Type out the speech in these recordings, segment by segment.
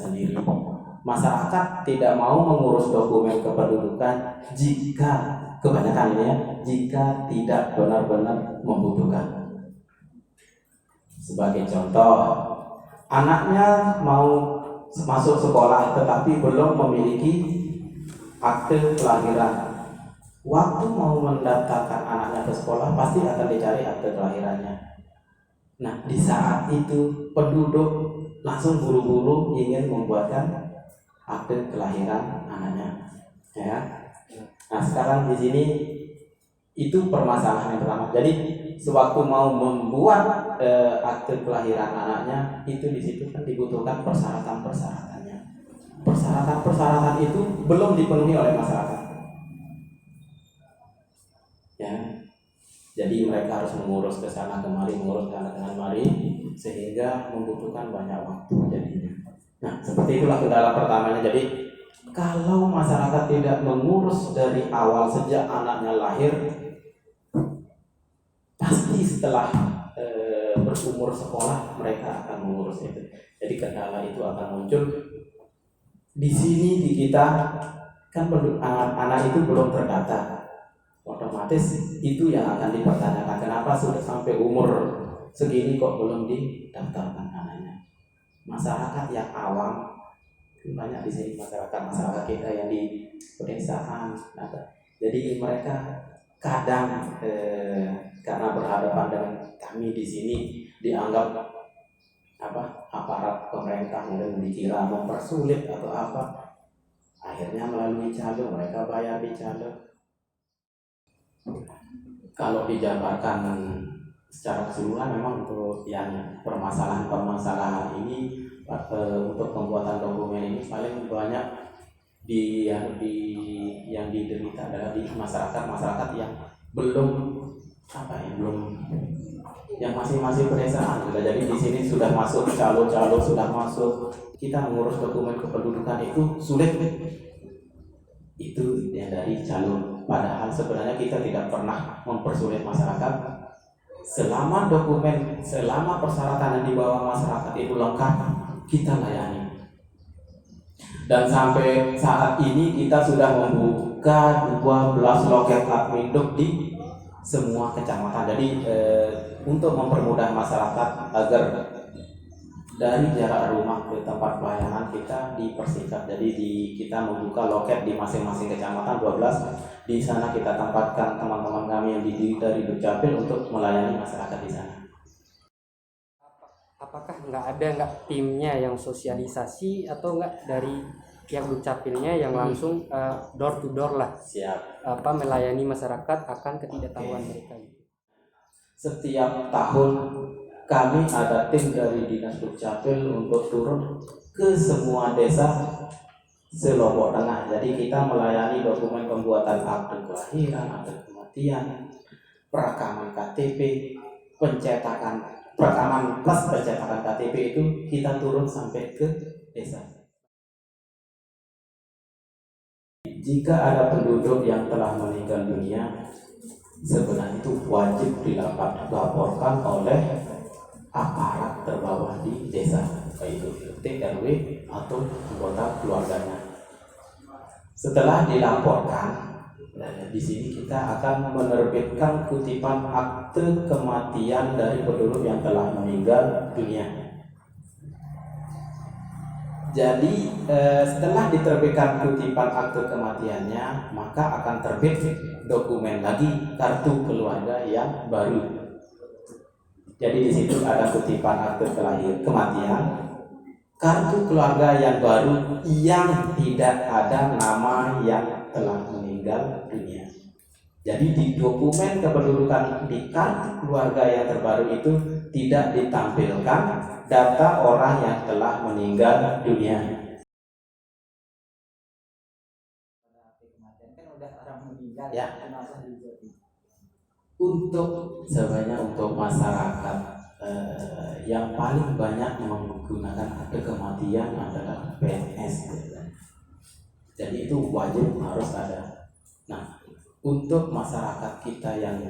sendiri. Masyarakat tidak mau mengurus dokumen kependudukan jika kebanyakan ini ya, jika tidak benar-benar membutuhkan. Sebagai contoh, anaknya mau masuk sekolah tetapi belum memiliki akte kelahiran. Waktu mau mendaftarkan anaknya ke sekolah pasti akan dicari akte kelahirannya. Nah, di saat itu penduduk langsung buru-buru ingin membuatkan akte kelahiran anaknya, ya. Nah, sekarang di sini itu permasalahan yang pertama. Jadi sewaktu mau membuat akte kelahiran anaknya, itu di situ kan dibutuhkan persyaratan-persyaratannya. Persyaratan-persyaratan itu belum dipenuhi oleh masyarakat, ya. Jadi mereka harus mengurus ke sana kemari, sehingga membutuhkan banyak waktu jadinya. Nah, seperti itulah kendala pertamanya. Jadi kalau masyarakat tidak mengurus dari awal sejak anaknya lahir, pasti setelah berumur sekolah mereka akan mengurus itu. Jadi kendala itu akan muncul. Di sini di kita kan anak itu belum terdata, otomatis itu yang akan dipertanyakan, kenapa sudah sampai umur segini kok belum didaftarkan anaknya. Masyarakat yang awam, banyak di sini masyarakat kita yang di pedesaan, jadi mereka kadang karena berhadapan dengan kami di sini dianggap aparat pemerintah, mungkin dikira mempersulit atau apa, akhirnya melalui calo mereka bayar di calo. Kalau dijabarkan secara keseluruhan, memang untuk yang permasalahan ini untuk pembuatan dokumen ini paling banyak yang diderita adalah di masyarakat yang belum yang masih pedesaan. Jadi di sini sudah masuk calo sudah masuk, kita mengurus dokumen kependudukan itu sulit. Itu yang dari calo. Padahal sebenarnya kita tidak pernah mempersulit masyarakat. Selama persyaratan yang dibawa masyarakat itu lengkap, kita layani. Dan sampai saat ini kita sudah membuka 12 loket Adminduk di semua kecamatan. Jadi untuk mempermudah masyarakat agar dari jarak rumah ke tempat pelayanan kita dipersingkat. Jadi kita membuka loket di masing-masing kecamatan 12. Di sana kita tempatkan teman-teman kami yang dari Dukcapil untuk melayani masyarakat di sana. Apakah nggak timnya yang sosialisasi atau nggak dari pihak Dukcapilnya yang langsung door to door lah? Siap. Melayani masyarakat akan ketidaktahuan mereka. Setiap tahun kami ada tim dari Dinas Dukcapil untuk turun ke semua desa se-Lombok Tengah. Jadi kita melayani dokumen pembuatan akte kelahiran, akte kematian, perekaman KTP, perekaman plus pencetakan KTP itu kita turun sampai ke desa. Jika ada penduduk yang telah meninggal dunia, sebenarnya itu wajib dilaporkan oleh aparat terbawah di desa, baik itu RT, RW atau anggota keluarganya. Setelah dilaporkan, di sini kita akan menerbitkan kutipan akte kematian dari penduduk yang telah meninggal dunia. Jadi setelah diterbitkan kutipan akte kematiannya, maka akan terbit dokumen lagi kartu keluarga yang baru. Jadi di situ ada kutipan akte kematian, kartu keluarga yang baru yang tidak ada nama yang telah meninggal dunia. Jadi di dokumen kependudukan di kartu keluarga yang terbaru itu tidak ditampilkan data orang yang telah meninggal dunia. Ya. Untuk masyarakat yang paling banyak menggunakan akte kematian adalah PNS. Jadi itu wajib harus ada. Nah, untuk masyarakat kita yang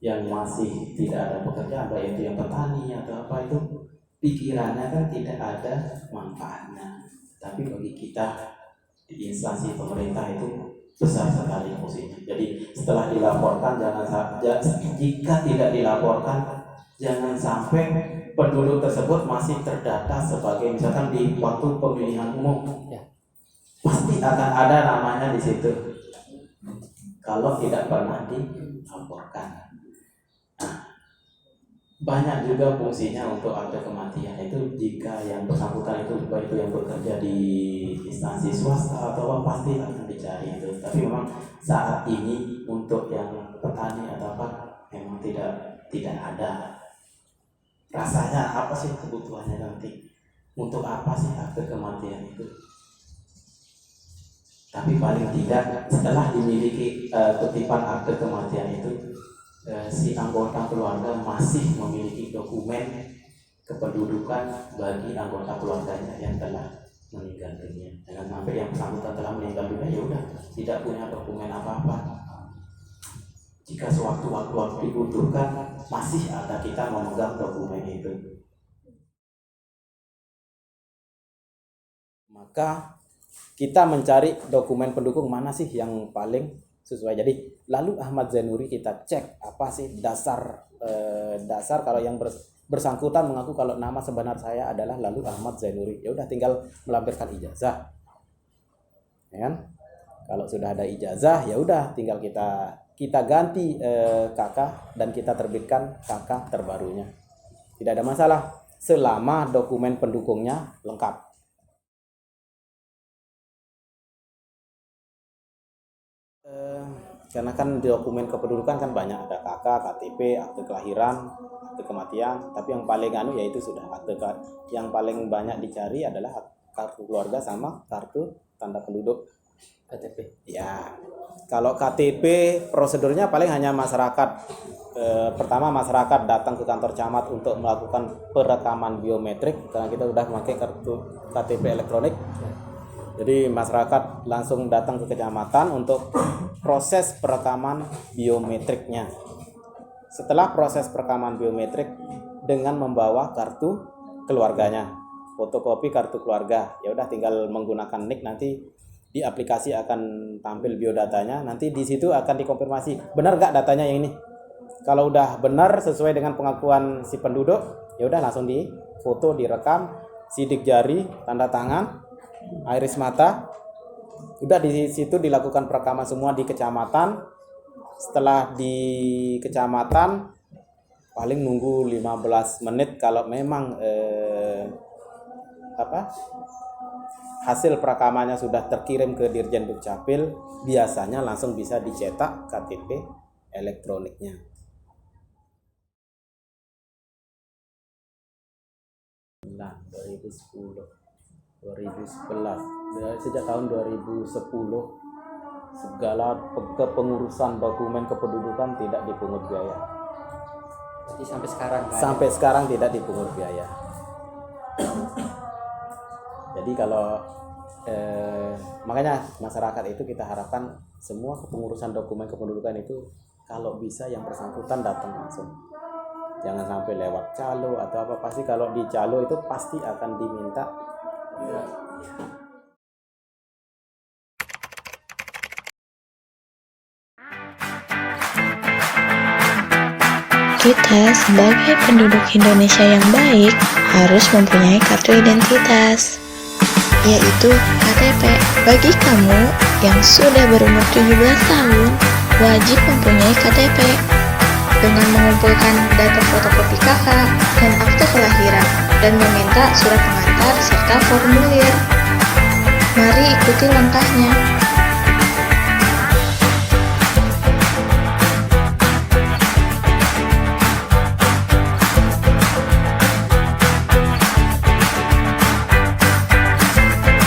yang masih tidak ada pekerjaan, baik itu yang petani atau apa, itu pikirannya kan tidak ada manfaatnya. Tapi bagi kita di instansi pemerintah itu besar sekali fungsinya. Jadi setelah dilaporkan jika tidak dilaporkan, jangan sampai penduduk tersebut masih terdata sebagai misalkan di waktu pemilihan umum, pasti akan ada namanya di situ kalau tidak pernah dilaporkan. Banyak juga fungsinya untuk akte kematian itu. Jika yang bersangkutan itu baik itu yang bekerja di instansi swasta atau apa, pasti akan dicari itu. Tapi memang saat ini untuk yang petani atau apa memang tidak ada. Rasanya apa sih kebutuhannya nanti? Untuk apa sih akte kematian itu? Tapi paling tidak setelah dimiliki kutipan akte kematian itu, si anggota keluarga masih memiliki dokumen kependudukan bagi anggota keluarganya yang telah meninggal dunia. Jangan sampai yang bersangkutan telah meninggal dunia ya udah tidak punya dokumen apa-apa. Jika sewaktu-waktu dibutuhkan, masih ada kita memegang dokumen itu. Maka kita mencari dokumen pendukung mana sih yang paling sesuai. Jadi lalu Ahmad Zainuri kita cek apa sih dasar kalau yang bersangkutan mengaku kalau nama sebenar saya adalah lalu Ahmad Zainuri, ya udah tinggal melampirkan ijazah, ya kan? Kalau sudah ada ijazah ya udah tinggal kita ganti KK dan kita terbitkan KK terbarunya. Tidak ada masalah selama dokumen pendukungnya lengkap. Karena kan di dokumen kependudukan kan banyak, ada KK, KTP, akte kelahiran, akte kematian. Tapi yang paling yaitu sudah yang paling banyak dicari adalah kartu keluarga sama kartu tanda penduduk KTP. Ya, kalau KTP prosedurnya paling hanya masyarakat. Pertama masyarakat datang ke kantor camat untuk melakukan perekaman biometrik karena kita sudah memakai kartu KTP elektronik. Jadi masyarakat langsung datang ke kecamatan untuk proses perekaman biometriknya. Setelah proses perekaman biometrik dengan membawa kartu keluarganya, fotokopi kartu keluarga, ya udah tinggal menggunakan NIK, nanti di aplikasi akan tampil biodatanya. Nanti di situ akan dikonfirmasi benar nggak datanya yang ini. Kalau udah benar sesuai dengan pengakuan si penduduk, ya udah langsung difoto, direkam, sidik jari, tanda tangan, iris mata, udah di situ dilakukan perekaman semua di kecamatan. Setelah di kecamatan paling nunggu 15 menit kalau memang hasil perekamannya sudah terkirim ke Dirjen Dukcapil, biasanya langsung bisa dicetak KTP elektroniknya. 2011 sejak tahun 2010 segala kepengurusan dokumen kependudukan tidak dipungut biaya. Jadi sampai sekarang sampai sekarang tidak dipungut biaya. Jadi kalau makanya masyarakat itu kita harapkan semua kepengurusan dokumen kependudukan itu kalau bisa yang bersangkutan datang langsung. Jangan sampai lewat calo atau apa. Pasti kalau di calo itu pasti akan diminta Kita sebagai penduduk Indonesia yang baik harus mempunyai kartu identitas, yaitu KTP. Bagi kamu yang sudah berumur 17 tahun, wajib mempunyai KTP dengan mengumpulkan data fotokopi KK dan akte kelahiran dan meminta surat pengantar serta formulir. Mari ikuti langkahnya.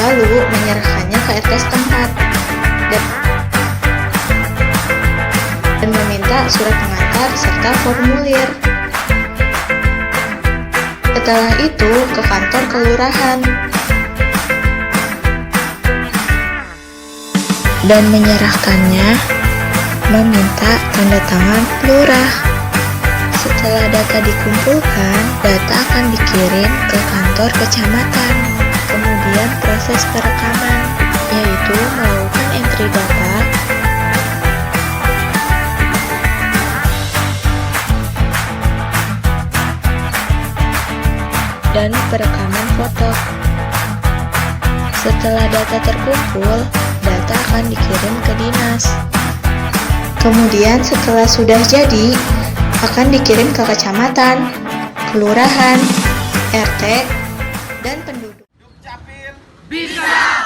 Lalu menyerahkannya ke RT setempat dan meminta surat pengantar serta formulir. Setelah itu ke kantor kelurahan dan menyerahkannya, meminta tanda tangan lurah. Setelah data dikumpulkan, data akan dikirim ke kantor kecamatan. Kemudian proses perekaman, yaitu melakukan entry data, dan perekaman foto. Setelah data terkumpul, data akan dikirim ke dinas. Kemudian setelah sudah jadi, akan dikirim ke kecamatan, kelurahan, RT, dan penduduk. Bisa!